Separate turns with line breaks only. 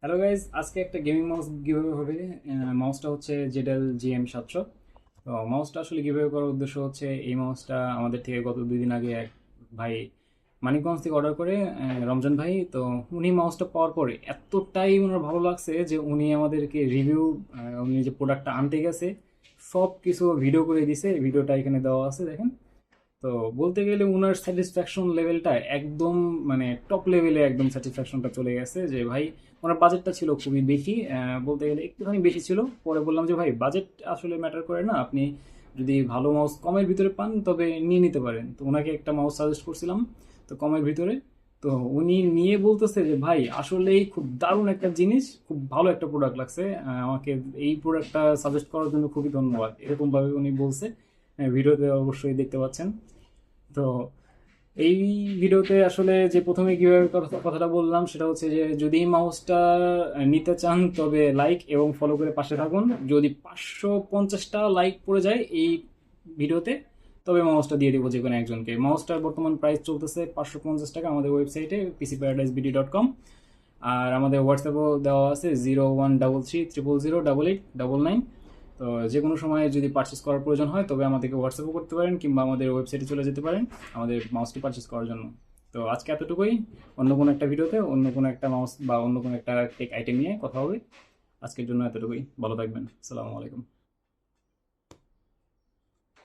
Hello guys, আজকে একটা gaming mouse giveaway হবে। মাউসটা হচ্ছে জেডেল GM 700। তো মাউসটা আসলে গিভঅ্যাওয়ে করার উদ্দেশ্য হচ্ছে এই মাউসটা আমাদের থেকে গত 2 দিন আগে এক ভাই মানিকগঞ্জ থেকে অর্ডার করে, রমজান ভাই। তো উনি মাউসটা পাওয়ার পরে এতটাই ওনার ভালো লাগছে যে উনি আমাদেরকে রিভিউ, উনি যে প্রোডাক্টটা আনতে গেছে সব কিছু ভিডিও করে দিছে। ভিডিওটা এখানে দেওয়া আছে, দেখেন। তো বলতে গেলে ওনার স্যাটিসফ্যাকশন লেভেলটা একদম মানে টপ লেভেলে, একদম স্যাটিসফ্যাকশনটা চলে গেছে যে ভাই ওনার বাজেটটা ছিল খুবই বেশি, বলতে গেলে একটুখানি বেশি ছিল। পরে বললাম যে ভাই বাজেট আসলে ম্যাটার করে না, আপনি যদি ভালো মাউস কমের ভিতরে পান তবে নিয়ে নিতে পারেন। তো ওনাকে একটা মাউস সাজেস্ট করছিলাম, তো কমের ভিতরে। তো উনি নিয়ে বলতেছে যে ভাই আসলেই খুব দারুণ একটা জিনিস, খুব ভালো একটা প্রোডাক্ট লাগছে, আমাকে এই প্রোডাক্টটা সাজেস্ট করার জন্য খুবই ধন্যবাদ, এরকমভাবে উনি বলছে। ভিডিওতে অবশ্যই দেখতে পাচ্ছেন। তো এই ভিডিওতে আসলে যে প্রথমে কিভাবে কথাটা বললাম সেটা হচ্ছে যে যদি এই মাউসটা নিতে চান তবে লাইক এবং ফলো করে পাশে থাকুন। যদি 550টা লাইক পড়ে যায় এই ভিডিওতে তবে মাউসটা দিয়ে দেবো যে কোনো একজনকে। মাউসটার বর্তমান প্রাইস চলতেছে 550 টাকা আমাদের ওয়েবসাইটে pcparadisebd.com। আর আমাদের হোয়াটসঅ্যাপও দেওয়া আছে 0133 000 8899। তো যে কোনো সময় যদি পারচেস করার প্রয়োজন হয় তবে আমাদেরকে হোয়াটসঅ্যাপও করতে পারেন কিংবা আমাদের ওয়েবসাইটে চলে যেতে পারেন আমাদের মাউসটি পারচেস করার জন্য। তো আজকে এতটুকুই। অন্য কোনো একটা ভিডিওতে অন্য কোনো একটা মাউস বা অন্য কোনো একটা টেক আইটেম নিয়ে কথা হবে। আজকের জন্য এতটুকুই। ভালো থাকবেন। আসসালামু আলাইকুম।